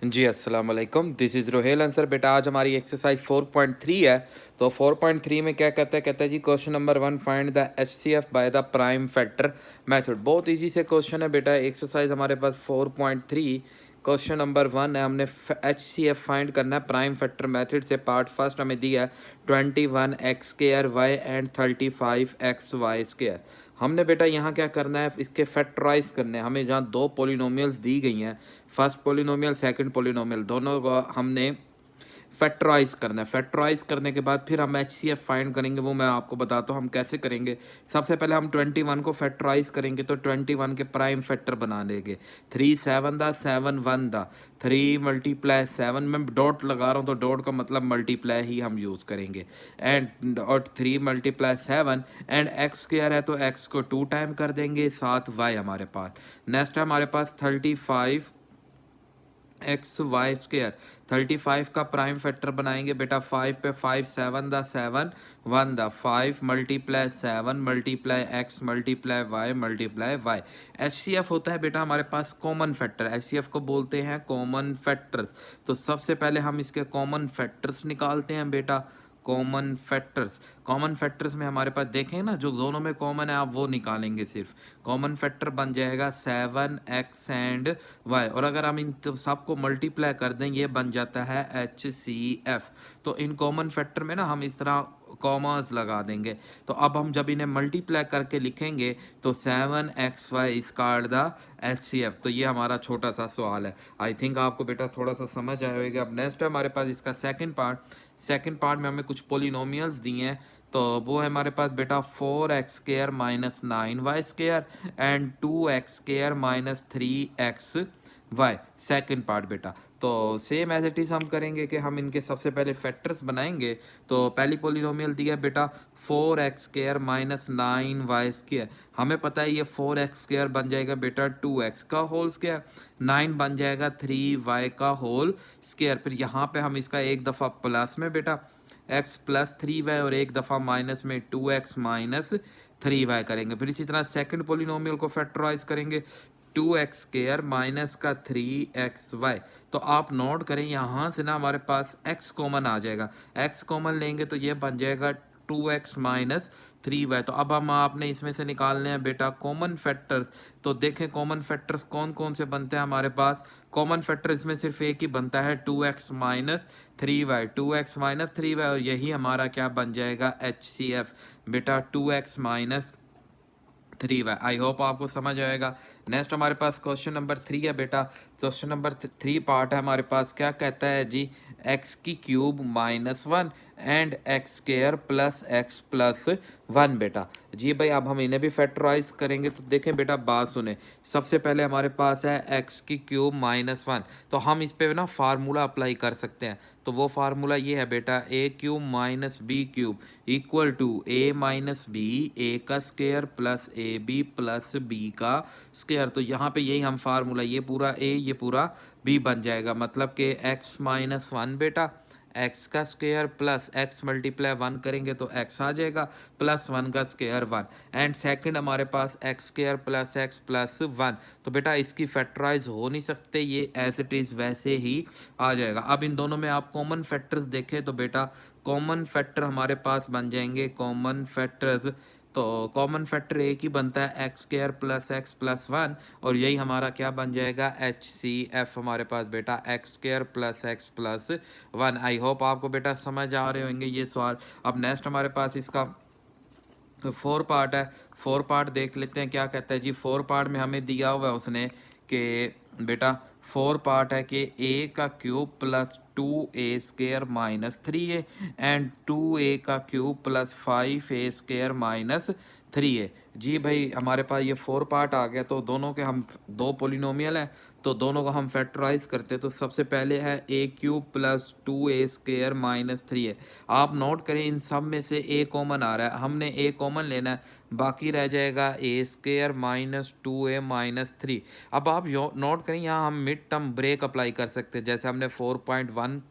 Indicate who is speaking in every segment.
Speaker 1: जी अस्सलाम वालेकुम, this is Rohel answer. बेटा आज हमारी एक्सरसाइज 4.3 है। तो 4.3 में क्या कहता है जी, question number 1, find the HCF by the prime factor method. बहुत इजी से क्वेश्चन है बेटा। एक्सरसाइज हमारे पास 4.3 क्वेश्चन नंबर 1 है। हमने एचसीएफ फाइंड करना है प्राइम फैक्टर मेथड से। पार्ट फर्स्ट हमें दिया है 21x² एंड 35xy²। हमने बेटा यहाँ क्या करना है, इसके फैक्टराइज करने हैं। हमें जहाँ दो पोलिनोमियल्स दी गई हैं, फर्स्ट पोलिनोमियल सेकंड पोलिनोमियल, दोनों को हमने फैक्टराइज करना है। फैक्टराइज करने के बाद फिर हम एचसीएफ फाइंड करेंगे। वो मैं आपको बताता हूँ हम कैसे करेंगे। सबसे पहले हम 21 को फैक्टराइज करेंगे तो 21 के प्राइम फैक्टर बना लेंगे। 3 7 दा 7 1 दा 3 मल्टीप्लाई 7 में डॉट लगा रहा हूँ तो डॉट का मतलब मल्टीप्लाई ही हम यूज़ करेंगे। एंड और 3 मल्टीप्लाई 7 एंड एक्स स्क्वायर है तो एक्स को 2 टाइम कर देंगे, साथ वाई हमारे पास। नेक्स्ट है हमारे पास 35xy²। 35 का प्राइम फैक्टर बनाएंगे बेटा। 5 पे 5 7 दा 7 1 दा 5 multiply 7 multiply x multiply y multiply y। HCF होता है बेटा हमारे पास कॉमन फैक्टर। एचसीएफ को बोलते हैं कॉमन फैक्टर्स। तो सबसे पहले हम इसके कॉमन फैक्टर्स निकालते हैं बेटा। कॉमन फैक्टर्स में हमारे पास देखें ना, जो दोनों में कॉमन है आप वो निकालेंगे सिर्फ। कॉमन फैक्टर बन जाएगा 7x एंड y, और अगर हम इन सबको मल्टीप्लाई कर दें ये बन जाता है HCF। तो इन कॉमन फैक्टर में ना हम इस तरह कॉमर्स लगा देंगे। तो अब हम जब इन्हें मल्टीप्लाई करके लिखेंगे तो 7xy is called the HCF। तो ये हमारा छोटा सा सवाल है। आई थिंक आपको बेटा थोड़ा सा समझ आया होगा। अब नेक्स्ट है हमारे पास इसका सेकंड पार्ट में हमें कुछ पोलिनोमियल्स दिए हैं। तो वो है हमारे पास बेटा 4x² minus 9y² and 2x² minus 3xy। Second part बेटा। तो सेम एज इट इज़ हम करेंगे कि हम इनके सबसे पहले फैक्टर्स बनाएंगे। तो पहली पोलिनोमियल दिया है बेटा 4x² माइनस 9y²। हमें पता है ये 4x² बन जाएगा बेटा 2x का होल स्क्वायर, 9 बन जाएगा 3y का होल स्क्वायर। फिर यहाँ पे हम इसका एक दफ़ा प्लस में बेटा x प्लस 3y और एक दफ़ा माइनस में 2x माइनस 3y करेंगे। फिर इसी तरह सेकंड पोलिनोमियल को फैक्टराइज करेंगे। 2x² माइनस का 3xy। तो आप नोट करें यहाँ से ना हमारे पास x कॉमन आ जाएगा। x कॉमन लेंगे तो ये बन जाएगा 2x माइनस 3y। तो अब हम आपने इसमें से निकालने हैं बेटा कॉमन फैक्टर्स। तो देखें कॉमन फैक्टर्स कौन कौन से बनते हैं हमारे पास। कॉमन फैक्टर इसमें सिर्फ एक ही बनता है 2x minus 3y, 2x minus 3y, और यही हमारा क्या बन जाएगा HCF बेटा 2x minus 3y। I hope आपको समझ आएगा। नेक्स्ट हमारे पास क्वेश्चन नंबर 3 है बेटा। क्वेश्चन नंबर 3 पार्ट है हमारे पास। क्या कहता है जी, x³ minus 1 and x² plus x plus 1 बेटा। जी भाई अब हम इन्हें भी फैक्टराइज करेंगे। तो देखें बेटा बात सुने। सबसे पहले हमारे पास है x³ माइनस 1। तो हम इस पे ना फार्मूला अप्लाई कर सकते हैं। तो वो फार्मूला ये है बेटा a³ minus b³ equal to a minus B, A का square plus A B plus B का स्क्वायर। तो यहाँ पे यही हम फार्मूला, ये पूरा a ये पूरा b बन जाएगा। मतलब कि x माइनस 1 बेटा x का स्क्वायर प्लस x मल्टीप्लाई 1 करेंगे तो x आ जाएगा प्लस 1 का स्क्वायर 1। एंड सेकंड हमारे पास x² प्लस x प्लस 1। तो बेटा इसकी फैक्टराइज हो नहीं सकते, ये एज इट इज़ वैसे ही आ जाएगा। अब इन दोनों में आप कॉमन फैक्टर्स देखें तो बेटा कॉमन फैक्टर हमारे पास बन जाएंगे कॉमन फैक्टर्स। तो कॉमन फैक्टर एक ही बनता है x² प्लस x प्लस 1, और यही हमारा क्या बन जाएगा HCF हमारे पास बेटा x² plus x plus 1। I hope आपको बेटा समझ आ रहे होंगे ये सवाल। अब नेक्स्ट हमारे पास इसका 4 पार्ट है। 4 पार्ट देख लेते हैं क्या कहता है जी। 4 पार्ट में हमें दिया हुआ है उसने कि बेटा 4 पार्ट है कि a³ plus 2a² minus 3a and 2a³ plus 5a² minus 3a। जी भाई हमारे पास ये 4 पार्ट आ गया। तो दोनों के हम दो पोलिनोमियल हैं तो दोनों को हम फैक्टराइज करते हैं। तो सबसे पहले है a³ plus 2a² minus 3a। आप नोट करें इन सब में से a कॉमन आ रहा है, हमने a कॉमन लेना है, बाकी रह जाएगा a² माइनस 2a माइनस 3। अब आप नोट करें यहाँ हम मिड टर्म ब्रेक अप्लाई कर सकते हैं। जैसे हमने 4.1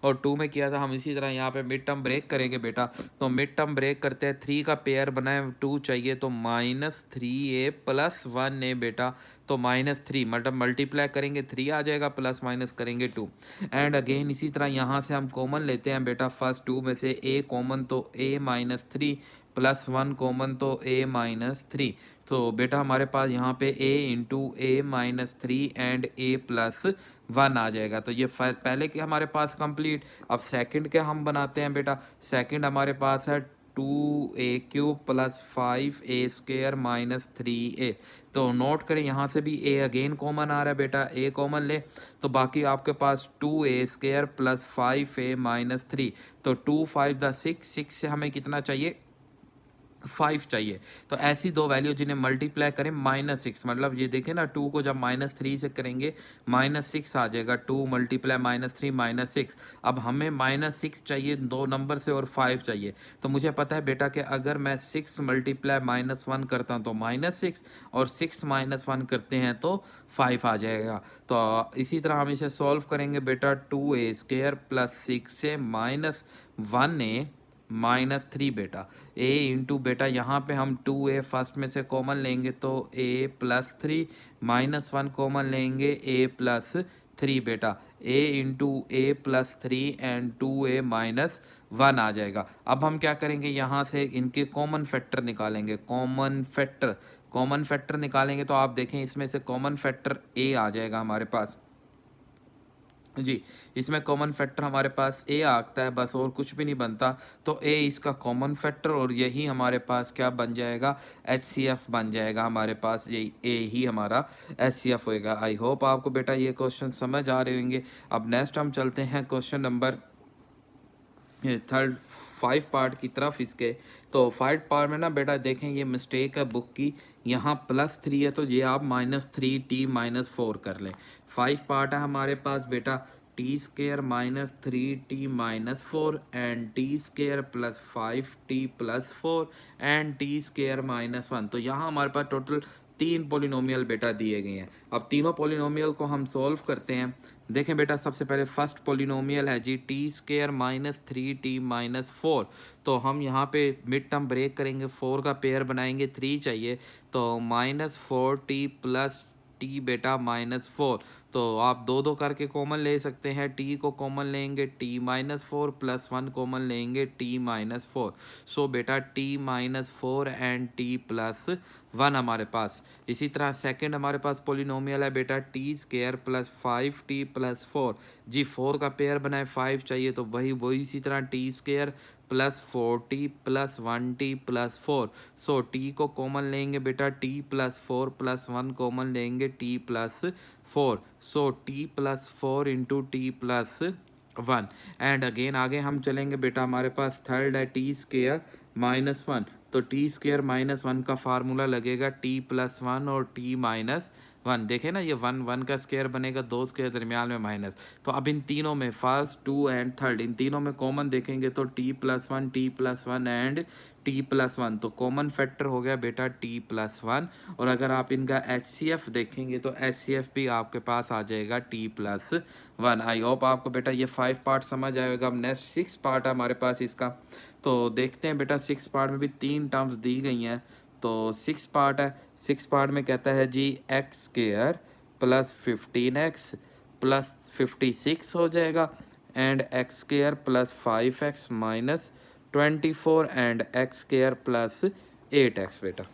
Speaker 1: और 2 में किया था। हम इसी तरह यहाँ पे मिड टर्म ब्रेक करेंगे बेटा, तो मिड टर्म ब्रेक करते हैं। 3 का पेयर बनाए 2 चाहिए, तो -3a + 1a बेटा, तो -3 मतलब मल्टीप्लाई करेंगे 3 आ जाएगा, प्लस माइनस करेंगे 2। एंड अगेन इसी तरह यहाँ से हम कॉमन लेते हैं बेटा, फर्स्ट 2 में से a कॉमन, तो a-3 + 1 कॉमन, तो a-3। तो बेटा हमारे पास यहाँ पे a × a-3 एंड a+1 आ जाएगा। तो ये पहले के हमारे पास कंप्लीट। अब सेकंड के हम बनाते हैं बेटा। सेकंड हमारे पास है 2a³ + 5a² - 3a। तो नोट करें यहाँ से भी a अगेन कॉमन आ रहा है बेटा, a कॉमन ले, तो बाकी आपके पास 2a² + 5a - 3। तो 2 5 द 6, 6 से हमें कितना चाहिए, 5 चाहिए। तो ऐसी दो वैल्यू जिन्हें मल्टीप्लाई करें -6, मतलब ये देखें ना, 2 को जब -3 से करेंगे -6 आ जाएगा। 2 × -3 -6। अब हमें -6 चाहिए दो नंबर से और 5 चाहिए। तो मुझे पता है बेटा कि अगर मैं 6 × -1 करता हूँ तो -6, और 6 - 1 करते हैं तो 5 आ जाएगा। तो इसी तरह हम इसे सॉल्व करेंगे बेटा। 2a² + 6a - 1a -3 बेटा, a इंटू बेटा यहाँ पे हम 2a फर्स्ट में से कॉमन लेंगे, तो a+3 -1 कॉमन लेंगे, a+3 बेटा, a into a+3 and 2a -1 आ जाएगा। अब हम क्या करेंगे, यहाँ से इनके कॉमन फैक्टर निकालेंगे। कॉमन फैक्टर निकालेंगे तो आप देखें इसमें से कॉमन फैक्टर a आ जाएगा हमारे पास जी। इसमें कॉमन फैक्टर हमारे पास a आता है, बस और कुछ भी नहीं बनता। तो a इसका कॉमन फैक्टर, और यही हमारे पास क्या बन जाएगा, HCF बन जाएगा हमारे पास। यही a ही हमारा HCF होएगा। आई होप आपको बेटा ये क्वेश्चन समझ आ रहे होंगे। अब नेक्स्ट हम चलते हैं क्वेश्चन नंबर थर्ड 5 पार्ट की तरफ इसके। तो 5 पार्ट में ना बेटा देखें, ये मिस्टेक है बुक की, यहाँ +3 है तो ये आप -3t - 4 कर लें। 5 पार्ट है हमारे पास बेटा, t² - 3t - 4 and t² + 5t + 4 and t² - 1। तो यहाँ हमारे पास टोटल 3 पोलिनोमियल बेटा दिए गए हैं। अब तीनों पोलिनोमियल को हम सॉल्व करते हैं। देखें बेटा, सबसे पहले फर्स्ट पोलिनोमियल है जी t² - 3t - 4। तो हम यहाँ पे मिड टर्म ब्रेक करेंगे, 4 का पेयर बनाएंगे, 3 चाहिए, तो -4t + t बेटा -4। तो आप दो दो करके कॉमन ले सकते हैं। t को कॉमन लेंगे, t -4 + 1 कॉमन लेंगे, t -4। सो बेटा t -4 एंड t + 1 हमारे पास। इसी तरह सेकंड हमारे पास पोलिनोमियल है बेटा, t² + 5t + 4। जी 4 का पेयर बनाए, 5 चाहिए, तो वही इसी तरह t² + 4t + 1t + 4। सो t को कॉमन लेंगे बेटा, t + 4 + 1 कॉमन लेंगे, t + 4। So t + 4 into t + 1। And again आगे हम चलेंगे बेटा, हमारे पास थर्ड है t² - 1। तो t² - 1 का फार्मूला लगेगा t + 1 और t - 1। देखें ना, ये 1 1 का स्क्वायर बनेगा, 2 स्क्वायर दरमियान में माइनस। तो अब इन तीनों में फर्स्ट 2 एंड थर्ड, इन तीनों में कॉमन देखेंगे तो t + 1 t + 1 एंड t + 1। तो कॉमन फैक्टर हो गया बेटा t + 1। और अगर आप इनका HCF देखेंगे तो HCF भी आपके पास आ जाएगा t + 1। आई होप आपको बेटा ये 5 पार्ट समझ आएगा। अब नेक्स्ट 6 पार्ट है हमारे पास इसका। तो देखते हैं बेटा, 6 पार्ट में भी 3 टर्म्स दी गई हैं। तो 6 पार्ट है। 6 पार्ट में कहता है जी x² + 15x + 56 हो जाएगा, and x² + 5x - 24 and x² + 8x बेटा।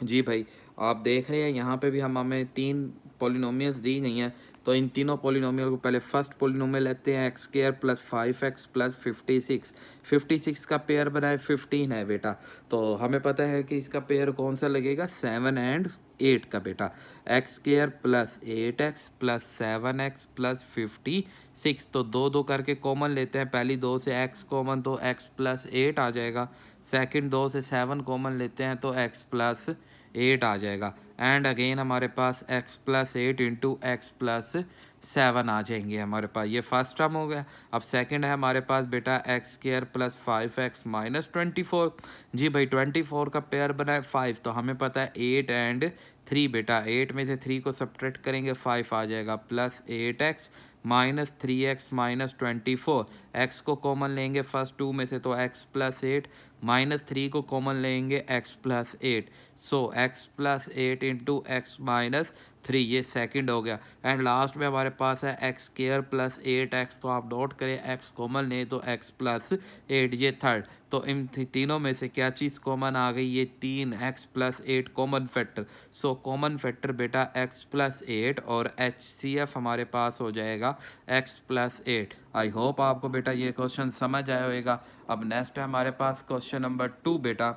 Speaker 1: जी भाई, आप देख रहे हैं यहाँ पे भी हमें 3 पॉलिनोमियल्स दी गई हैं। तो इन तीनों पॉलिनोमियल को पहले फर्स्ट पॉलिनोमियल लेते हैं, x² + 5x + 56। 56 का पेयर बनाए 15 है बेटा। तो हमें पता है कि इसका पेयर कौन सा लगेगा, 7 एंड 8 का बेटा। x² + 8x + 7x + 56। तो दो दो करके कॉमन लेते हैं। पहली 2 से x कॉमन, तो x + 8 आ जाएगा। सेकंड 2 से 7 कॉमन लेते हैं तो x + 8 आ जाएगा। एंड अगेन हमारे पास x + 8 इंटू x + 7 आ जाएंगे हमारे पास। ये फर्स्ट टर्म हो गया। अब सेकंड है हमारे पास बेटा, x² + 5x - 24। जी भाई, 24 का पेयर बना है 5, तो हमें पता है 8 एंड 3 बेटा। 8 में से 3 को सब्ट्रैक्ट करेंगे, 5 आ जाएगा, +8x minus 3x minus 24, x को कॉमन लेंगे फर्स्ट टू में से तो x प्लस 8, माइनस 3 को कॉमन लेंगे x प्लस 8, सो x plus 8 into X minus 3, ये सेकंड हो गया। एंड लास्ट में हमारे पास है एक्स स्क्वायर प्लस 8x, तो आप नोट करें x कॉमन लें तो x प्लस 8, ये थर्ड। तो इन तीनों में से क्या चीज़ कॉमन आ गई, ये 3x plus 8 common factor. So common factor बेटा x प्लस 8 और HCF हमारे पास हो जाएगा x प्लस 8। आई होप आपको बेटा ये क्वेश्चन समझ आया होगा। अब नेक्स्ट है हमारे पास क्वेश्चन नंबर 2 बेटा।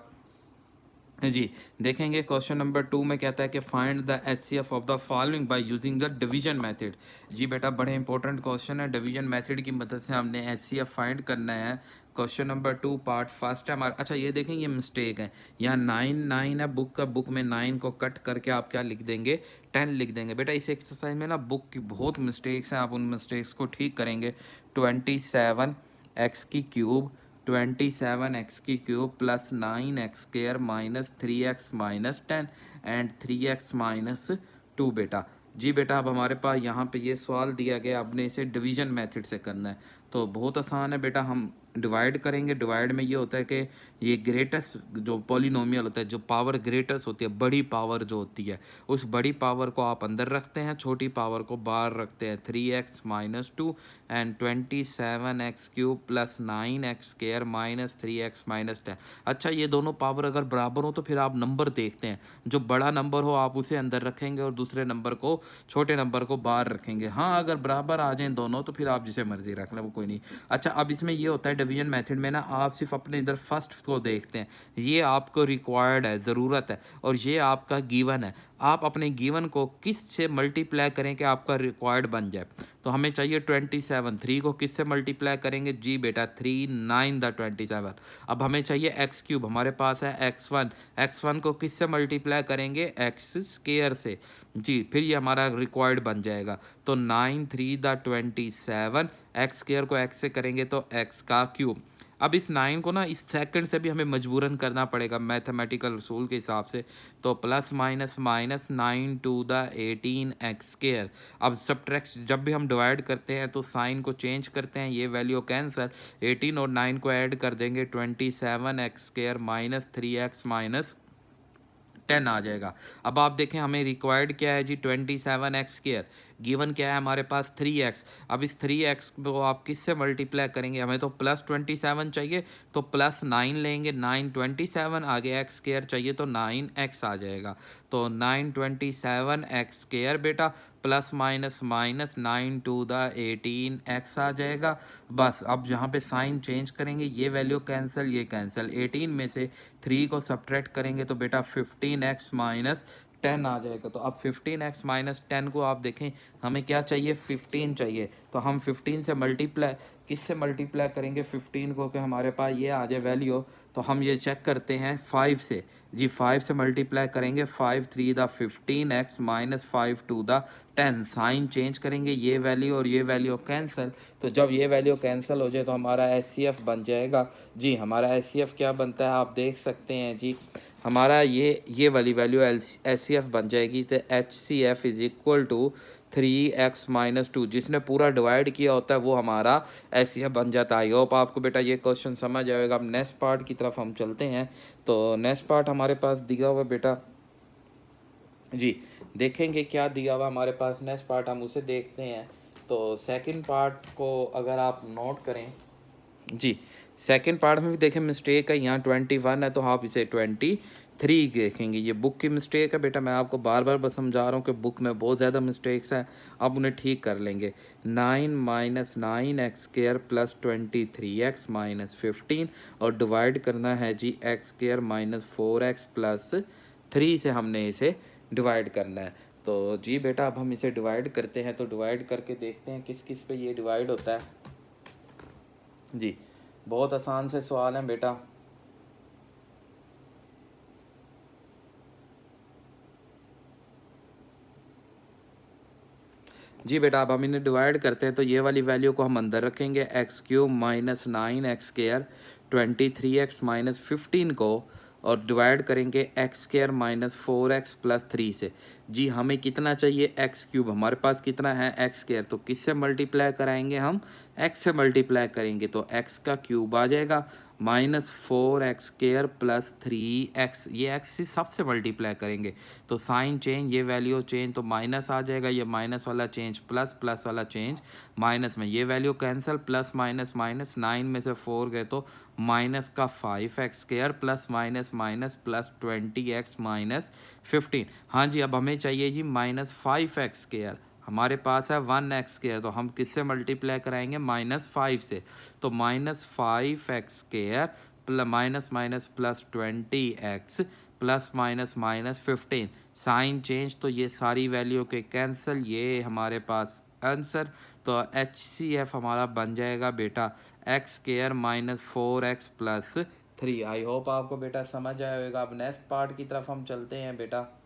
Speaker 1: जी देखेंगे क्वेश्चन नंबर 2 में कहता है कि find the HCF of the following by using the division method. जी बेटा बड़े इंपॉर्टेंट क्वेश्चन है, डिवीजन मेथड की मदद से हमने HCF फाइंड करना है। क्वेश्चन नंबर 2 पार्ट फर्स्ट है हमारा। अच्छा ये देखें, ये मिस्टेक है, यहाँ 9 है बुक का, बुक में 9 को कट करके आप क्या लिख देंगे, 10 लिख देंगे। बेटा इस एक्सरसाइज में ना बुक की बहुत मिस्टेक्स हैं, आप उन मिस्टेक्स को ठीक करेंगे। 27x की क्यूब, 27x की cube plus 9x square minus 3x minus 10 and 3x minus 2 बेटा। जी बेटा अब हमारे पास यहाँ पे ये सवाल दिया गया, आपने इसे डिवीजन मेथड से करना है। तो बहुत आसान है बेटा, हम डिवाइड करेंगे। डिवाइड में ये होता है कि ये ग्रेटेस्ट जो पॉलिनोमियल होता है, जो पावर ग्रेटेस्ट होती है, बड़ी पावर जो होती है, उस बड़ी पावर को आप अंदर रखते हैं, छोटी पावर को बाहर रखते हैं। 3x minus 2 and 27x cube plus 9x square minus 3x minus 10। अच्छा ये दोनों पावर अगर बराबर हो तो फिर आप नंबर देखते हैं, जो बड़ा नंबर हो आप उसे अंदर रखेंगे और दूसरे नंबर को, छोटे नंबर को बाहर रखेंगे। हाँ अगर बराबर आ जाएं दोनों तो फिर आप जिसे मर्जी रख लें, वो कोई नहीं। अच्छा अब इसमें ये होता है डिवीजन मेथड में ना, आप सिर्फ अपने इधर फर्स्ट को देखते हैं, ये आपको रिक्वायर्ड है, ज़रूरत है, और ये आपका गिवन है। आप अपने गिवन को किस से मल्टीप्लाई करें कि आपका रिक्वायर्ड बन जाए। तो हमें चाहिए 27, 3 को किस से मल्टीप्लाई करेंगे, जी बेटा 3 9 द 27। अब हमें चाहिए एक्स क्यूब, हमारे पास है x1, x1 को किस से मल्टीप्लाई करेंगे, एक्स स्क्वायर से। जी फिर ये हमारा रिक्वायर्ड बन जाएगा। तो 9 3 द 27, एक्स स्क्वायर को एक्स से करेंगे तो एक्स का क्यूब। अब इस 9 को ना इस सेकंड से भी हमें मजबूरन करना पड़ेगा मैथमेटिकल रूल के हिसाब से। तो plus minus minus 9 to the 18 x square. अब सब्ट्रैक्ट जब भी हम डिवाइड करते हैं तो साइन को चेंज करते हैं, ये वैल्यू कैंसिल, 18 और 9 को ऐड कर देंगे, 27 X square minus 3x minus 10 आ जाएगा। अब आप देखें हमें रिक्वायर्ड क्या है जी, 27x स्क्वायर, गिवन क्या है हमारे पास 3x। अब इस 3x को आप किस से मल्टीप्लाई करेंगे, हमें तो प्लस 27 चाहिए तो प्लस 9 लेंगे, 9 27, आगे एक्स स्क्वायर चाहिए तो 9x आ जाएगा। तो 9 27 एक्स स्क्वायर बेटा plus minus minus 9 to the 18 X आ जाएगा। बस अब यहाँ पे साइन चेंज करेंगे, ये वैल्यू कैंसिल, ये कैंसिल, 18 में से 3 को सब्ट्रैक्ट करेंगे तो बेटा 15x माइनस 10 आ जाएगा। तो अब 15x माइनस 10 को आप देखें, हमें क्या चाहिए, 15 चाहिए। तो हम 15 से मल्टीप्लाई, किस से मल्टीप्लाई करेंगे 15 को कि हमारे पास ये आ जाए वैल्यू। तो हम ये चेक करते हैं 5 से। जी 5 से मल्टीप्लाई करेंगे, 5 3 the 15x minus 5 to the 10, sign change करेंगे, ये वैल्यू और ये वैल्यू कैंसिल। तो जब ये वैल्यू कैंसिल हो जाए तो हमारा HCF बन जाएगा। जी हमारा HCF क्या बनता है आप देख सकते हैं जी, हमारा ये वाली वैल्यू HCF बन जाएगी। तो HCF is equal to 3x minus 2, जिसने पूरा डिवाइड किया होता है वो हमारा HCF बन जाता है। आई होप आपको बेटा ये क्वेश्चन समझ आएगा। अब नेक्स्ट पार्ट की तरफ हम चलते हैं। तो नेक्स्ट पार्ट हमारे पास दिया हुआ बेटा, जी देखेंगे क्या दिया हुआ हमारे पास, नेक्स्ट पार्ट हम उसे देखते हैं। तो सेकंड पार्ट को अगर आप नोट करें, जी सेकंड पार्ट में भी देखें मिस्टेक है, यहाँ 21 है तो आप इसे 23 देखेंगे, ये बुक की मिस्टेक है बेटा। मैं आपको बार बार बस समझा रहा हूँ कि बुक में बहुत ज़्यादा मिस्टेक्स हैं, आप उन्हें ठीक कर लेंगे। 9 minus 9x square plus 23x minus 15 और डिवाइड करना है जी X square minus 4x plus 3 से हमने इसे डिवाइड करना है। तो जी बेटा अब हम इसे डिवाइड करते हैं, तो डिवाइड करके देखते हैं किस किस पे ये डिवाइड होता है। जी बहुत आसान से सवाल है बेटा। जी बेटा अब हम इन्हें डिवाइड करते हैं, तो ये वाली वैल्यू को हम अंदर रखेंगे, x cube minus 9x square 23x minus 15 को और डिवाइड करेंगे X square minus 4x plus 3 से। जी हमें कितना चाहिए एक्स क्यूब, हमारे पास कितना है एक्स स्क्वायर, तो किससे मल्टीप्लाई कराएंगे हम, एक्स से मल्टीप्लाई करेंगे तो एक्स का क्यूब आ जाएगा minus 4x square plus 3x, ये एक्स से सबसे मल्टीप्लाई करेंगे तो साइन चेंज, ये वैल्यू चेंज तो माइनस आ जाएगा, ये माइनस वाला चेंज प्लस, प्लस वाला चेंज माइनस में, ये value cancel, plus minus minus, 9 में से 4 गए तो माइनस का 5x square plus minus minus plus 20x minus 15। हाँ जी अब हमें चाहिए जी माइनस 5x स्क्वायर, हमारे पास है 1x स्क्वायर, तो हम किससे मल्टीप्लाई कराएंगे -5 से, तो -5x square plus minus minus plus 20x plus minus minus 15, sign change तो ये सारी वैल्यू के कैंसिल, ये हमारे पास आंसर, तो HCF हमारा बन जाएगा बेटा x square minus 4x plus 3। I hope आपको बेटा समझ आया होगा। अब नेक्स्ट पार्ट की तरफ हम चलते हैं बेटा।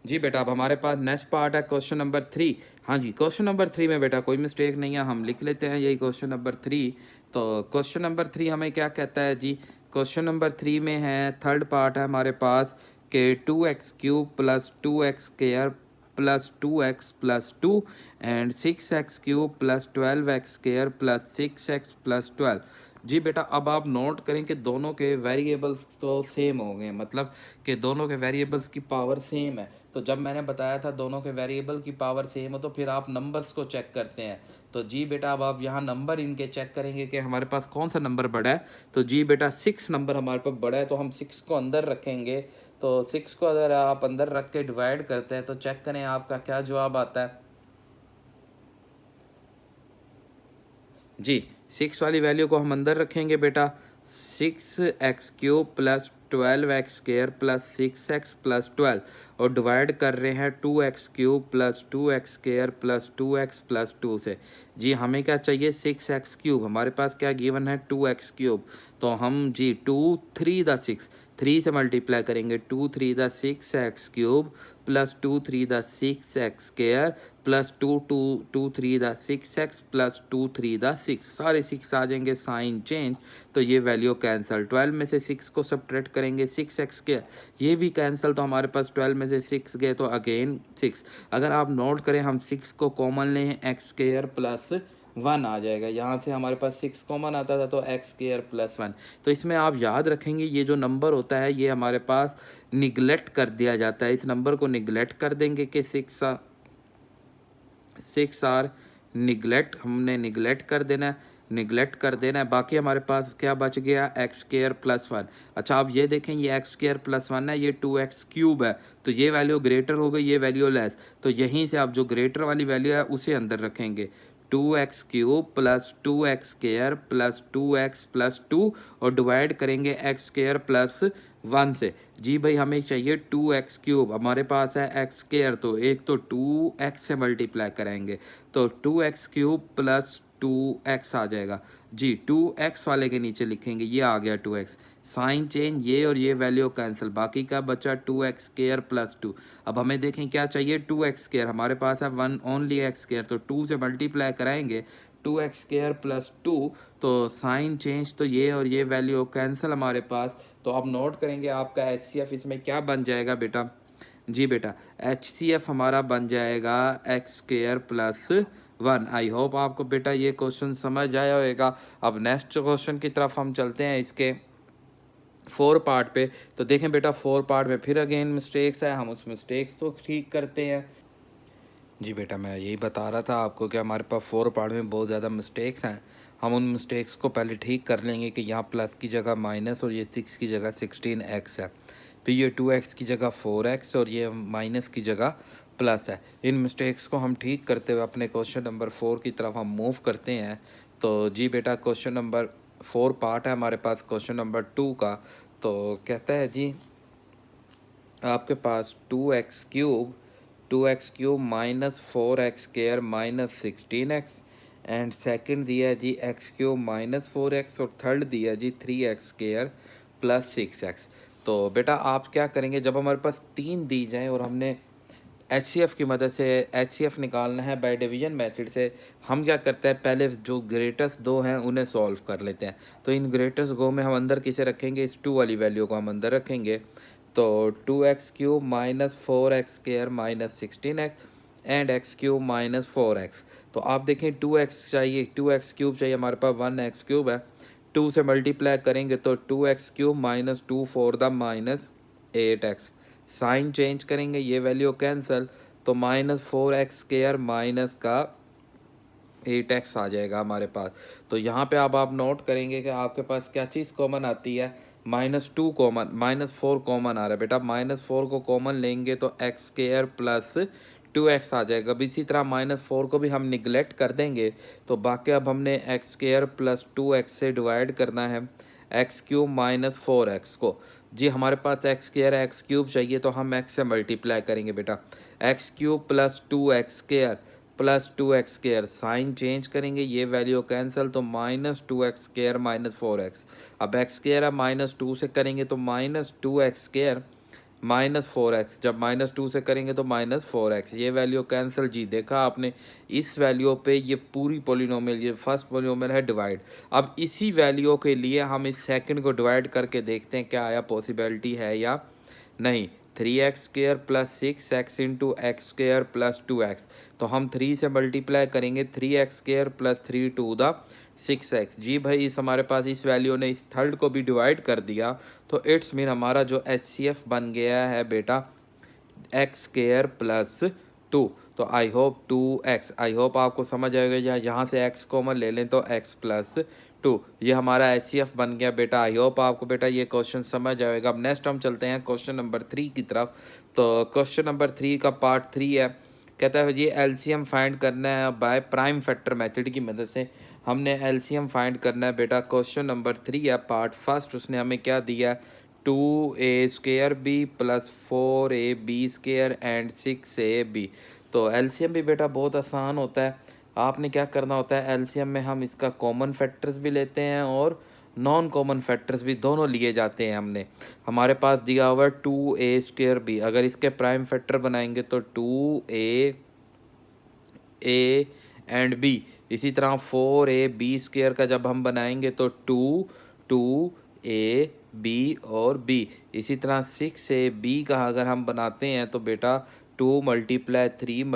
Speaker 1: जी बेटा अब हमारे पास नेक्स्ट पार्ट है क्वेश्चन नंबर 3। हाँ जी क्वेश्चन नंबर 3 में बेटा कोई मिस्टेक नहीं है, हम लिख लेते हैं यही क्वेश्चन नंबर 3। तो क्वेश्चन नंबर 3 हमें क्या कहता है जी, क्वेश्चन नंबर 3 में है थर्ड पार्ट है हमारे पास के 2x cube plus 2x square plus 2x plus 2 and 6x cube plus 12x square plus 6x plus 12। जी बेटा अब आप नोट करें कि दोनों के वेरिएबल्स तो सेम हो गए, मतलब कि दोनों के वेरिएबल्स की पावर सेम है। तो जब मैंने बताया था दोनों के वेरिएबल की पावर सेम हो तो फिर आप नंबर्स को चेक करते हैं। तो जी बेटा अब आप यहाँ नंबर इनके चेक करेंगे कि हमारे पास कौन सा नंबर बड़ा है। तो जी बेटा 6 नंबर हमारे पास बड़ा है, तो हम 6 को अंदर रखेंगे। तो 6 को अगर आप अंदर रख के डिवाइड करते हैं तो चेक करें आपका क्या जवाब आता है। जी 6 वाली वैल्यू को हम अंदर रखेंगे बेटा, 6x cube plus 12x square plus 6x plus 12 और डिवाइड कर रहे हैं 2x cube plus 2x square plus 2x plus 2 से। जी हमें क्या चाहिए 6x क्यूब, हमारे पास क्या गिवन है 2x क्यूब, तो हम जी 2 3 द 6, 3 से मल्टीप्लाई करेंगे, 2 3 the 6x cube plus 2 3 the 6x square plus 2 2 2 3 the 6x plus 2 3 the 6, सारे 6 आ जाएंगे, साइन चेंज तो ये वैल्यू कैंसिल, 12 में से 6 को सब्ट्रैक्ट करेंगे 6x के, ये भी कैंसिल, तो हमारे पास 12 में से 6 गए तो अगेन 6। अगर आप नोट करें हम 6 को कॉमन लें एक्स स्क्वायर प्लस 1 आ जाएगा, यहाँ से हमारे पास 6 कॉमन आता था तो एक्स स्क्वायर प्लस 1। तो इसमें आप याद रखेंगे ये जो नंबर होता है ये हमारे पास निगलेक्ट कर दिया जाता है, इस नंबर को निगलेक्ट कर देंगे कि 6 आर निगलेक्ट, हमने निगलेक्ट कर देना है, निगलेक्ट कर देना है। बाकी हमारे पास क्या बच गया एक्स स्क्वायर प्लस 1। अच्छा आप ये देखें ये एक्स स्क्वायर प्लस 1 है, ये 2x क्यूब है, तो ये वैल्यू ग्रेटर हो गई, ये वैल्यू लेस, तो यहीं से आप जो ग्रेटर वाली वैल्यू है उसे अंदर रखेंगे, 2x cube plus 2x square plus 2x plus 2 और डिवाइड करेंगे एक्स स्क्वायर प्लस 1 से। जी भाई हमें चाहिए 2x क्यूब, हमारे पास है एक्स स्क्वायर, तो एक तो 2x से मल्टीप्लाई कराएंगे तो 2x क्यूब प्लस 2x आ जाएगा। जी 2x वाले के नीचे लिखेंगे, ये आ गया 2x, साइन चेंज ये और ये वैल्यू कैंसिल, बाकी का बचा 2x स्क्वायर प्लस 2। अब हमें देखें क्या चाहिए 2x स्क्वायर, हमारे पास है 1 ओनली x स्क्वायर, तो 2 से मल्टीप्लाई कराएंगे 2x स्क्वायर प्लस 2, तो साइन चेंज तो ये और ये वैल्यू कैंसिल हमारे पास। तो आप नोट करेंगे आपका HCF इसमें क्या बन जाएगा बेटा। जी बेटा HCF हमारा बन जाएगा x square plus 1। I hope आपको बेटा ये क्वेश्चन समझ आया होगा। अब नेक्स्ट क्वेश्चन की तरफ हम चलते हैं इसके 4 पार्ट पे। तो देखें बेटा 4 पार्ट में फिर अगेन मिस्टेक्स है, हम उस मिस्टेक्स को ठीक करते हैं। जी बेटा मैं यही बता रहा था आपको कि हमारे पास 4 पार्ट में बहुत ज़्यादा मिस्टेक्स हैं, हम उन मिस्टेक्स को पहले ठीक कर लेंगे कि यहाँ प्लस की जगह माइनस और ये 6 की जगह 16x है, फिर ये 2x की जगह 4x और ये माइनस की जगह प्लस है। इन मिस्टेक्स को हम ठीक करते हुए अपने क्वेश्चन नंबर 4 की तरफ हम मूव करते हैं। तो जी बेटा क्वेश्चन नंबर 4 पार्ट है हमारे पास क्वेश्चन नंबर 2 का। तो कहता है जी आपके पास 2x cube minus 4x square minus 16x and second दिया है जी x क्यूब माइनस 4x और थर्ड दिया है जी 3x स्क्वायर प्लस 6x। तो बेटा आप क्या करेंगे जब हमारे पास 3 दी जाए और हमने एचसीएफ की मदद से एचसीएफ निकालना है बाय डिवीजन मेथड से। हम क्या करते हैं, पहले जो ग्रेटेस्ट दो हैं उन्हें सॉल्व कर लेते हैं। तो इन ग्रेटेस्ट दो में हम अंदर किसे रखेंगे, इस 2 वाली वैल्यू को हम अंदर रखेंगे। तो 2x³ minus 4x² minus 16x and x³ minus 4x। तो आप देखें 2x चाहिए, 2x³ चाहिए, हमारे पास 1x³ है। 2 से मल्टीप्लाई करेंगे तो 2x³ minus 2 4 the minus 8x। Sign change करेंगे, ये वैल्यू कैंसिल, तो माइनस 4x² माइनस का 8x आ जाएगा हमारे पास। तो यहाँ पे अब आप नोट करेंगे कि आपके पास क्या चीज़ कॉमन आती है, -2 कॉमन, -4 कॉमन आ रहा है बेटा। -4 को कॉमन लेंगे तो x² प्लस 2x आ जाएगा। अब इसी तरह -4 को भी हम निगलेक्ट कर देंगे तो बाकी अब हमने x² प्लस 2x से डिवाइड करना है x³ माइनस 4x को। जी हमारे पास x² x³ चाहिए तो हम x से मल्टीप्लाई करेंगे बेटा। x³ plus 2x² plus 2x², sign change करेंगे, ये वैल्यू कैंसिल, तो -2x² माइनस 4x। अब x² अब -2 से करेंगे तो -2x² माइनस 4x, जब -2 से करेंगे तो -4x, ये वैल्यू कैंसिल। जी देखा आपने, इस वैल्यू पे ये पूरी पोलिनोमियल, ये फर्स्ट पोलिनोमियल है डिवाइड। अब इसी वैल्यू के लिए हम इस सेकंड को डिवाइड करके देखते हैं क्या आया, पॉसिबिलिटी है या नहीं। 3x² plus 6x into x² plus 2x। तो हम 3 से मल्टीप्लाई करेंगे, 3x² plus 3 to the 6x। जी भाई इस हमारे पास इस वैल्यू ने इस थर्ड को भी डिवाइड कर दिया, तो इट्स मीन हमारा जो HCF बन गया है बेटा x² प्लस 2। तो I hope 2x, I hope आपको समझ आएगा, या यहाँ से x कॉमन ले लें तो x प्लस 2, ये हमारा HCF बन गया बेटा। आई होप आपको बेटा ये क्वेश्चन समझ आएगा। अब नेक्स्ट हम चलते हैं क्वेश्चन नंबर 3 की तरफ। तो क्वेश्चन नंबर 3 का पार्ट 3 है, कहता है ये एलसीएम फाइंड करना है बाय प्राइम फैक्टर मेथड की मदद से। हमने एलसीएम फाइंड करना है बेटा। क्वेश्चन नंबर 3 है पार्ट फर्स्ट, उसने हमें क्या दिया, 2a² b plus 4ab² and 6ab। तो एलसीएम भी बेटा बहुत आसान होता है। आपने क्या करना होता है, एलसीएम में हम इसका कॉमन फैक्टर्स भी लेते हैं और नॉन कॉमन फैक्टर्स भी दोनों लिए जाते हैं। हमने हमारे पास दिया हुआ है 2a² b, अगर इसके प्राइम फैक्टर बनाएंगे तो 2a एंड b। इसी तरह 4ab² का जब हम बनाएंगे तो 2a b और b। इसी तरह 6ab का अगर हम बनाते हैं तो बेटा 2 × 3 ×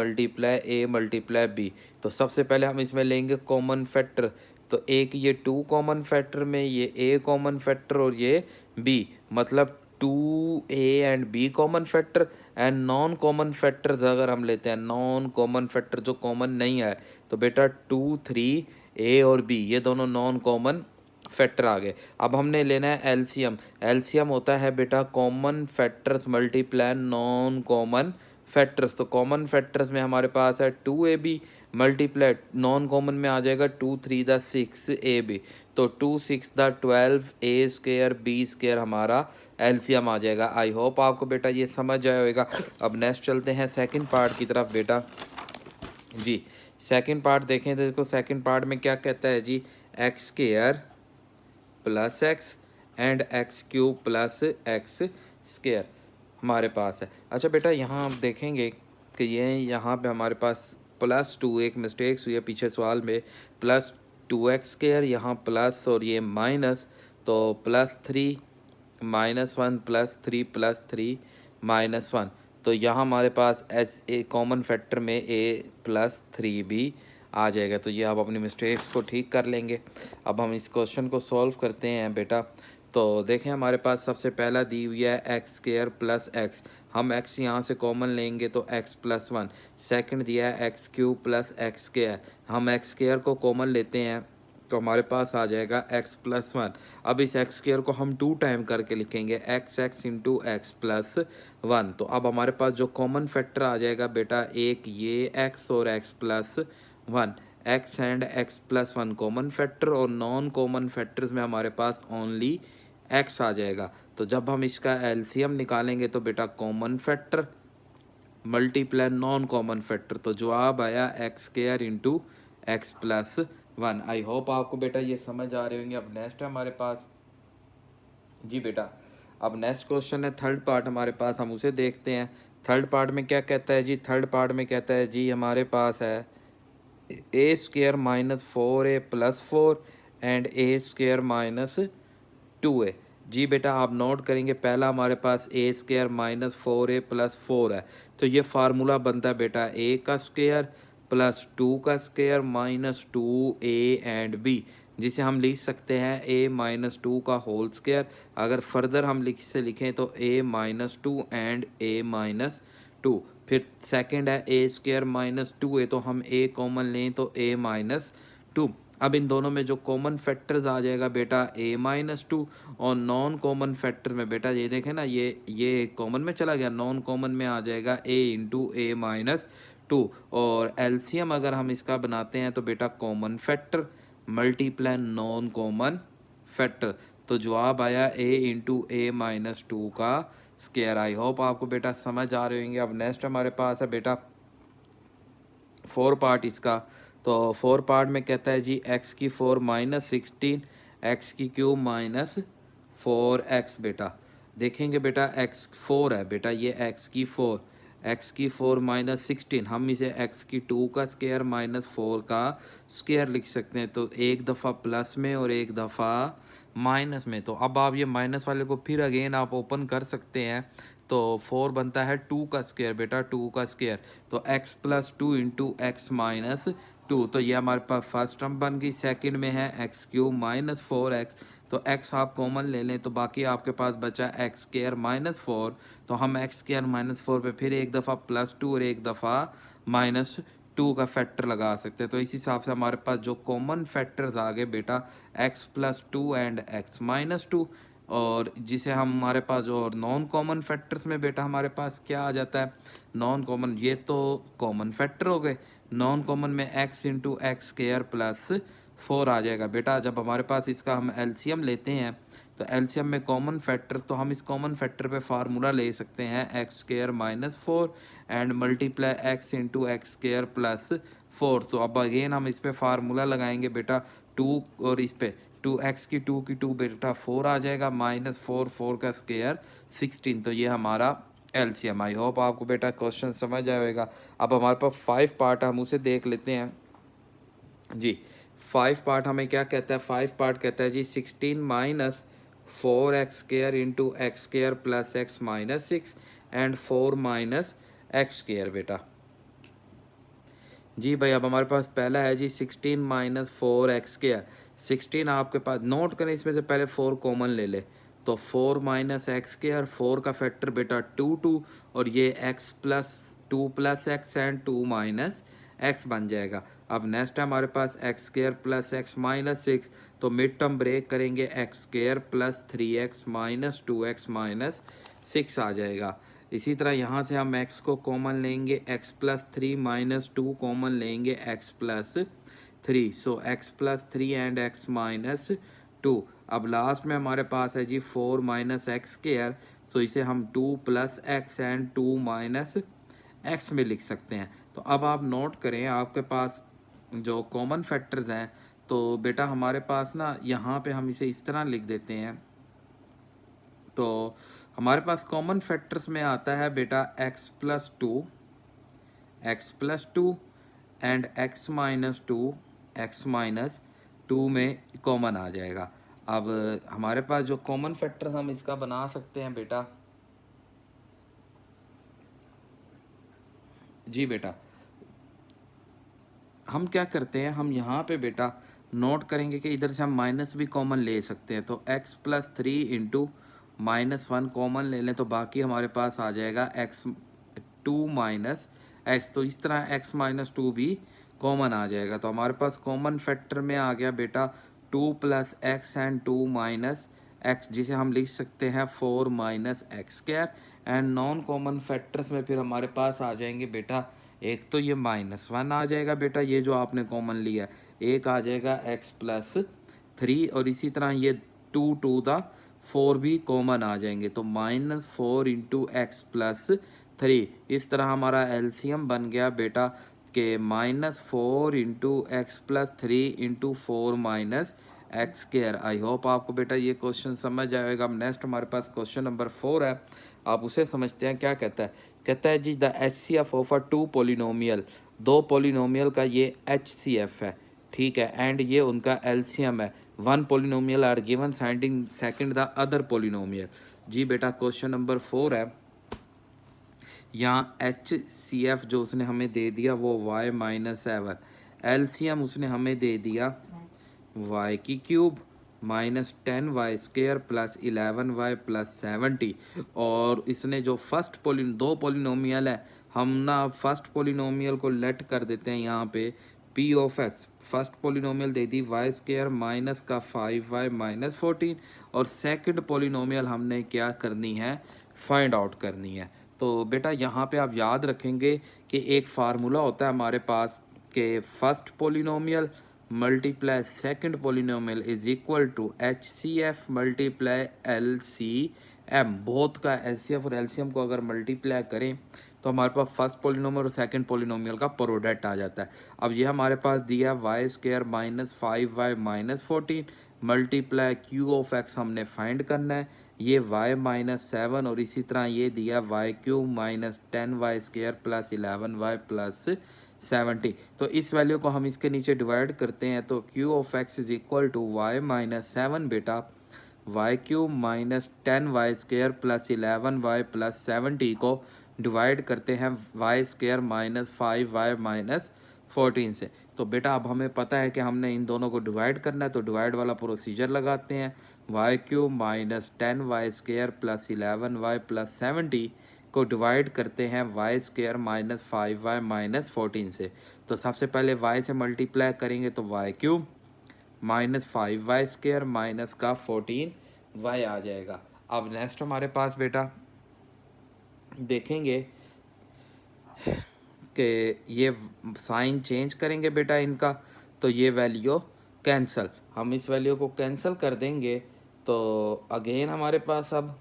Speaker 1: a × b। तो सबसे पहले हम इसमें लेंगे कॉमन फैक्टर। तो एक ये 2 कॉमन फैक्टर में, ये a कॉमन फैक्टर और ये b, मतलब 2a and b common factor. And non common factors अगर हम लेते हैं, नॉन कॉमन फैक्टर जो कॉमन नहीं है, तो बेटा 2 3 a और b, ये दोनों नॉन कॉमन फैक्टर आ गए। अब हमने लेना है एलसीएम। एलसीएम होता है बेटा common factors multiply non common factors. तो कॉमन फैक्टर्स में हमारे पास है 2ab मल्टीप्लाई, नॉन कॉमन में आ जाएगा 2 3 द 6ab। तो 2 6 द 12a² b² हमारा एलसीएम आ जाएगा। आई होप आपको बेटा ये समझ आया होगा। अब नेक्स्ट चलते हैं सेकंड पार्ट की तरफ बेटा। जी सेकंड पार्ट देखें तो देखो सेकंड पार्ट में क्या कहता है जी, x² plus x and x³ plus x² हमारे पास है। अच्छा बेटा यहाँ आप देखेंगे कि ये यहाँ पे हमारे पास +2, एक मिस्टेक हुई है पीछे सवाल में, +2x² यहाँ प्लस और ये माइनस, तो +3 -1 +3 +3 -1। तो यहाँ हमारे पास एच ए कॉमन फैक्टर में a+3 भी आ जाएगा। तो ये आप अपनी मिस्टेक्स को ठीक कर लेंगे। अब हम इस क्वेश्चन को सॉल्व करते हैं बेटा। तो देखें हमारे पास सबसे पहला दी हुई है x² प्लस x, हम x यहाँ से कॉमन लेंगे तो x प्लस 1। सेकेंड दिया है x³ प्लस x², हम x² को कॉमन लेते हैं तो हमारे पास आ जाएगा x प्लस 1। अब इस x² को हम 2 टाइम करके लिखेंगे x इंटू x प्लस 1। तो अब हमारे पास जो कॉमन फैक्टर आ जाएगा बेटा, एक ये x और x plus 1, x and x plus 1 common factor, और नॉन कॉमन फैक्टर्स में हमारे पास ओनली x आ जाएगा। तो जब हम इसका एलसीएम निकालेंगे तो बेटा common factor multiply non common factor, तो जवाब आया x² into x plus 1। I hope आपको बेटा ये समझ आ रहे होंगे। अब नेक्स्ट है हमारे पास जी बेटा, अब नेक्स्ट क्वेश्चन है थर्ड पार्ट हमारे पास, हम उसे देखते हैं। थर्ड पार्ट में क्या कहता है जी, थर्ड पार्ट में कहता है जी हमारे पास है A square minus 4a plus 4 and A square minus 2a। जी बेटा आप नोट करेंगे, पहला हमारे पास A square minus 4a plus 4 है, तो ये फार्मूला बनता है बेटा ए का स्क्वेयर प्लस 2 का square minus 2a and b, जिसे हम लिख सकते हैं a माइनस 2 का होल स्क्वेयर। अगर फर्दर हम लिखें तो a minus 2 and a minus 2। फिर सेकंड है ए स्क्वेयर माइनस 2a, तो हम a कॉमन लें तो a माइनस 2। अब इन दोनों में जो कॉमन फैक्टर्स आ जाएगा बेटा a माइनस 2, और नॉन कॉमन फैक्टर में बेटा ये देखें ना, ये कॉमन में चला गया, नॉन कॉमन में आ जाएगा a इंटू ए माइनस 2। और एलसीएम अगर हम इसका बनाते हैं तो बेटा common factor multiply non common factor, तो जवाब आया a इंटू ए माइनस 2 का स्क्वायर। आई होप आपको बेटा समझ आ रहे होंगे। अब नेक्स्ट हमारे पास है बेटा फोर पार्ट इसका। तो फोर पार्ट में कहता है जी एक्स की 4 माइनस 16 एक्स की क्यूब माइनस 4x। बेटा देखेंगे बेटा एक्स 4 है बेटा, ये एक्स की 4 माइनस 16, हम इसे एक्स की 2 का स्क्वायर माइनस 4 का स्क्वायर लिख सकते हैं, तो एक दफ़ा प्लस में और एक दफ़ा माइनस में। तो अब आप ये माइनस वाले को फिर अगेन आप ओपन कर सकते हैं, तो 4 बनता है 2 का स्क्वायर बेटा, 2 का स्क्वायर, तो x plus 2 into X minus 2, तो ये हमारे पास फर्स्ट टर्म बन गई। सेकंड में है एक्स क्यूब माइनस 4x, तो x आप कॉमन ले लें तो बाकी आपके पास बचा एक्स स्क्वायर माइनस 4, तो हम एक्स स्क्वायर माइनस 4 पे फिर एक दफ़ा प्लस 2 और एक दफ़ा माइनस 2 का फैक्टर लगा सकते हैं। तो इस हिसाब से हमारे पास जो कॉमन फैक्टर्स आ गए बेटा x plus 2 and x minus 2, और जिसे हम हमारे पास और नॉन कॉमन फैक्टर्स में बेटा हमारे पास क्या आ जाता है, नॉन कॉमन, ये तो कॉमन फैक्टर हो गए, नॉन कॉमन में x into x square plus 4 आ जाएगा बेटा। जब हमारे पास इसका हम एलसीएम लेते हैं तो एलसीएम में कॉमन फैक्टर्स, तो हम इस कॉमन फैक्टर पे फार्मूला ले सकते हैं x square minus 4 and multiply x into x square plus 4। तो अब अगेन हम इस पे फार्मूला लगाएंगे बेटा 2, और इस पे 2x की 2 की 2 बेटा 4 आ जाएगा, माइनस 4 4 का स्क्वायर 16, तो ये हमारा एलसीएम। आई होप आपको बेटा क्वेश्चन समझ आएगा। अब हमारे पास 5 पार्ट, हम उसे देख लेते हैं जी। 5 पार्ट हमें क्या कहता है, 5 पार्ट कहता है जी 16 minus 4x square into x square plus X minus 6 and 4 minus x square बेटा। जी भाई अब हमारे पास पहला है जी 16 माइनस 4x स्क्वायर। 16 आपके पास नोट करें, इसमें से पहले 4 कॉमन ले ले, तो 4 माइनस एक्स स्क्वायर, 4 का फैक्टर बेटा 2 और ये x plus 2 plus X and 2 minus X बन जाएगा। अब नेक्स्ट है हमारे पास X square plus X minus 6, तो मिड टर्म ब्रेक करेंगे, X square plus 3x minus 2x minus 6 आ जाएगा। इसी तरह यहाँ से हम x को कॉमन लेंगे, x प्लस 3 माइनस 2 कॉमन लेंगे, x plus 3, so x plus 3 and x minus 2। अब लास्ट में हमारे पास है जी 4 माइनस एक्स स्क्वायर, सो इसे हम 2 plus X and 2 minus x में लिख सकते हैं। तो अब आप नोट करें, आपके पास जो कॉमन फैक्टर्स हैं, तो बेटा हमारे पास ना यहाँ पे हम इसे इस तरह लिख देते हैं, तो हमारे पास कॉमन फैक्टर्स में आता है बेटा x plus 2 and x minus 2, x minus 2 में कॉमन आ जाएगा। अब हमारे पास जो कॉमन फैक्टर हम इसका बना सकते हैं बेटा, जी बेटा हम क्या करते हैं, हम यहाँ पे बेटा नोट करेंगे कि इधर से हम माइनस भी कॉमन ले सकते हैं, तो x plus 3 into minus 1 common ले लें, तो बाकी हमारे पास आ जाएगा x 2 माइनस एक्स, तो इस तरह x माइनस 2 भी कॉमन आ जाएगा। तो हमारे पास कॉमन फैक्टर में आ गया बेटा 2 plus X and 2 minus x, जिसे हम लिख सकते हैं 4 minus x square. And non common factors में फिर हमारे पास आ जाएंगे बेटा, एक तो ये माइनस 1 आ जाएगा बेटा, ये जो आपने कॉमन लिया, एक आ जाएगा x प्लस 3, और इसी तरह ये 2 टू द 4 भी कॉमन आ जाएंगे, तो माइनस 4 इंटू एक्स प्लस 3। इस तरह हमारा एलसीएम बन गया बेटा कि minus 4 into x plus 3 into 4 minus x square. I hope आपको बेटा ये क्वेश्चन समझ आएगा। अब नेक्स्ट हमारे पास क्वेश्चन नंबर 4 है, आप उसे समझते हैं। क्या कहता है? कहता है जी the HCF of a two polynomial, दो पोलिनोमियल का ये HCF है, ठीक है, एंड ये उनका LCM है। One polynomial are given finding second the other polynomial. जी बेटा क्वेश्चन नंबर 4 है, यहाँ HCF जो उसने हमें दे दिया वो y-7, LCM उसने हमें दे दिया y की cube -10y² plus 11y plus 70। और इसने जो फर्स्ट दो पोलिनोमियल है, हम ना फर्स्ट पोलिनोमियल को लेट कर देते हैं यहाँ पे p of x। First polynomial they the y² minus का 5y माइनस 14, और सेकंड पोलिनोमियल हमने क्या करनी है, फाइंड आउट करनी है। तो बेटा यहाँ पे आप याद रखेंगे कि एक फार्मूला होता है हमारे पास कि first polynomial multiply second polynomial is equal to HCF multiply LCM। Both का HCF और LCM को अगर मल्टीप्लाई करें तो हमारे पास फर्स्ट पोलिनोमियल और सेकंड पोलिनोमियल का प्रोडक्ट आ जाता है। अब ये हमारे पास दिया y² minus 5y minus 14 multiply Q of x हमने फाइंड करना है, ये y-7, और इसी तरह ये दिया y³ minus 10y² plus 11y plus 70। तो इस वैल्यू को हम इसके नीचे डिवाइड करते हैं तो Q of x is equal to y-7 बेटा y³ minus 10y² plus 11y plus 70 को डिवाइड करते हैं y² माइनस 5y माइनस 14 से। तो बेटा अब हमें पता है कि हमने इन दोनों को डिवाइड करना है, तो डिवाइड वाला प्रोसीजर लगाते हैं। y³ minus 10y² plus 11y plus 70 को डिवाइड करते हैं y² माइनस 5y माइनस 14 से। तो सबसे पहले y से मल्टीप्लाई करेंगे तो y³ माइनस 5y² माइनस का 14y आ जाएगा। अब नेक्स्ट हमारे पास बेटा देखेंगे कि ये साइन चेंज करेंगे बेटा इनका, तो ये वैल्यू कैंसल, हम इस वैल्यू को कैंसल कर देंगे। तो अगेन हमारे पास अब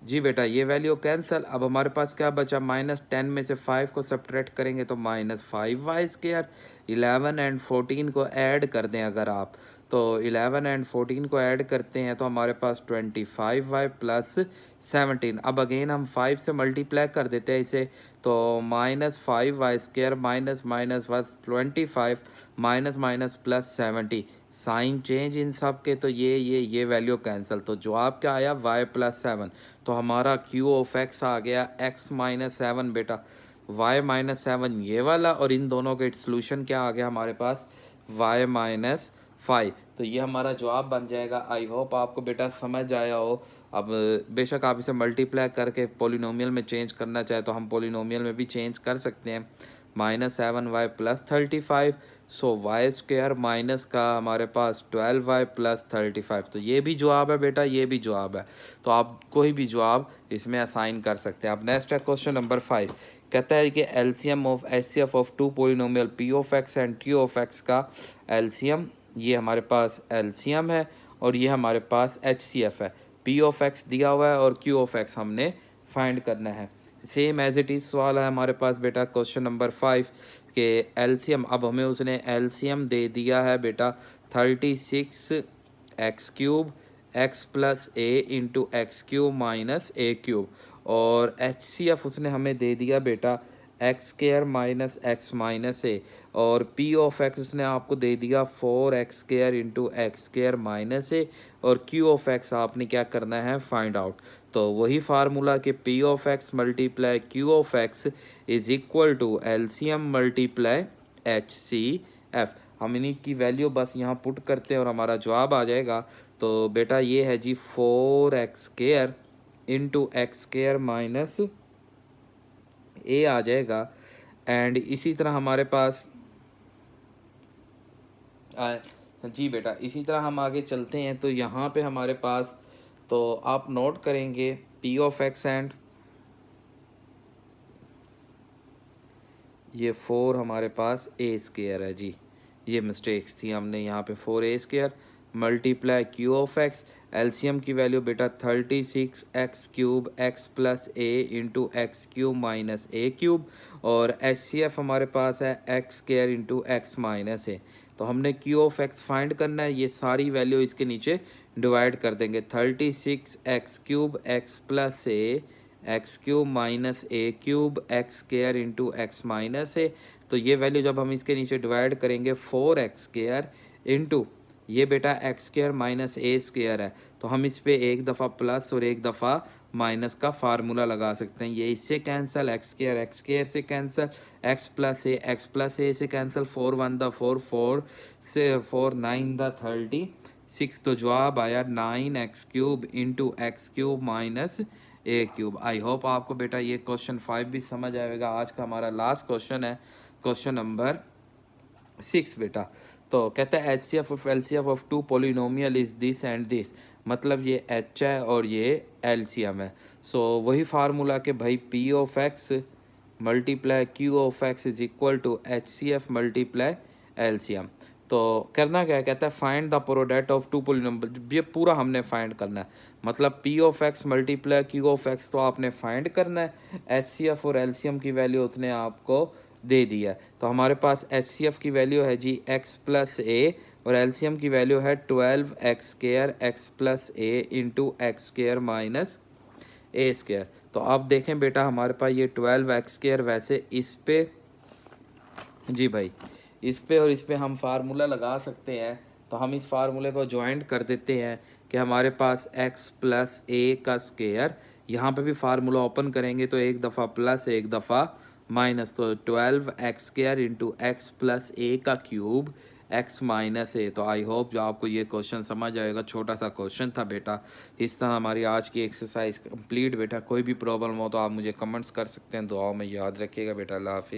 Speaker 1: जी बेटा ये वैल्यू कैंसल। अब हमारे पास क्या बचा, -10 में से 5 को सब्ट्रैक्ट करेंगे तो -5y²। 11 एंड 14 को ऐड कर दें अगर आप, तो 11 एंड 14 को ऐड करते हैं तो हमारे पास 25y प्लस 17। अब अगेन हम 5 से मल्टीप्लाई कर देते हैं इसे, तो -5y² माइनस माइनस बस 25 minus minus plus 70। Sign change इन सब के, तो ये वैल्यू कैंसिल। तो जवाब क्या आया y+7। तो हमारा Q ऑफ x आ गया x-7 बेटा, y-7 ये वाला, और इन दोनों के सोल्यूशन क्या आ गया हमारे पास y-5। तो ये हमारा जवाब बन जाएगा। आई होप आपको बेटा समझ आया हो। अब बेशक आप इसे मल्टीप्लाई करके पोलिनोमियल में चेंज करना चाहे तो हम पोलिनोमियल में भी चेंज कर सकते हैं। -7y प्लस 35, सो y² माइनस का हमारे पास 12y प्लस 35। तो ये भी जवाब है बेटा, ये भी जवाब है। तो आप कोई भी जवाब इसमें असाइन कर सकते हैं। अब नेक्स्ट है क्वेश्चन नंबर 5। कहता है कि LCM of HCF of two polynomial P of x and Q of x का LCM, ये हमारे पास LCM है और ये हमारे पास HCF है। P ऑफ x दिया हुआ है और Q ऑफ x हमने फाइंड करना है। सेम एज इट इज़ सवाल है हमारे पास बेटा क्वेश्चन नंबर 5 के LCM। अब हमें उसने LCM दे दिया है बेटा 36x³ x plus a into x³ minus a³, और HCF उसने हमें दे दिया बेटा x² minus x minus a, और P ऑफ x उसने आपको दे दिया 4x² into x² minus a, और Q ऑफ x आपने क्या करना है, फाइंड आउट। तो वही फार्मूला कि P of x multiply Q of x is equal to LCM multiply HCF। हम इन्हीं की वैल्यू बस यहाँ पुट करते हैं और हमारा जवाब आ जाएगा। तो बेटा ये है जी 4x² into x² minus a आ जाएगा। एंड इसी तरह हमारे पास जी बेटा इसी तरह हम आगे चलते हैं। तो यहाँ पे हमारे पास, तो आप नोट करेंगे P ऑफ x एंड ये 4 हमारे पास a² है जी, ये मिस्टेक्स थी, हमने यहाँ पे 4a² multiply Q of x, LCM की वैल्यू बेटा 36x³ X plus A into x cube minus A cube, और एचसीएफ हमारे पास है x² into X minus A. तो हमने क्यू ऑफ एक्स फाइंड करना है, ये सारी वैल्यू इसके नीचे डिवाइड कर देंगे। 36x³ X plus A X cube minus A cube x² into X minus A. तो ये वैल्यू जब हम इसके नीचे डिवाइड करेंगे 4x² इंटू ये बेटा x² माइनस a² है, तो हम इस पे एक दफ़ा प्लस और एक दफ़ा माइनस का फार्मूला लगा सकते हैं। ये इससे कैंसिल, x² से कैंसिल, x प्लस ए से कैंसिल, 4 1 द 4 4 से 4 9 द 36। तो जवाब आया 9x³ into x cube minus A cube. I hope आपको बेटा ये क्वेश्चन 5 भी समझ आएगा। आज का हमारा लास्ट क्वेश्चन है, क्वेश्चन नंबर 6 बेटा। तो कहता है HCF of LCF of two polynomial is this and this, मतलब ये एच है और ये LCM है। सो वही फार्मूला के भाई P of x multiply Q of x is equal to HCF multiply LCM। तो करना क्या है, कहता है find the product of two polynomial. ये पूरा हमने फाइंड करना है, मतलब P of x multiply Q of x तो आपने फाइंड करना है, HCF और LCM की वैल्यू उसने आपको दे दिया है। तो हमारे पास HCF की वैल्यू है जी x प्लस ए और LCM की वैल्यू है 12x² एक्स प्लस ए इंटू x² माइनस a²। तो अब देखें बेटा हमारे पास ये 12x², वैसे इस पे जी भाई इस पे और इस पे हम फार्मूला लगा सकते हैं। तो हम इस फार्मूले को ज्वाइंट कर देते हैं कि हमारे पास x प्लस ए का स्क्वायर, यहाँ पे भी फार्मूला ओपन करेंगे तो एक दफ़ा प्लस एक दफ़ा माइनस, तो 12x² इंटू एक्स प्लस ए का क्यूब एक्स माइनस ए। तो आई होप जो आपको ये क्वेश्चन समझ आएगा, छोटा सा क्वेश्चन था बेटा। इस तरह हमारी आज की एक्सरसाइज कंप्लीट बेटा। कोई भी प्रॉब्लम हो तो आप मुझे कमेंट्स कर सकते हैं। दुआओं में याद रखिएगा बेटा। अल्लाह हाफिज़।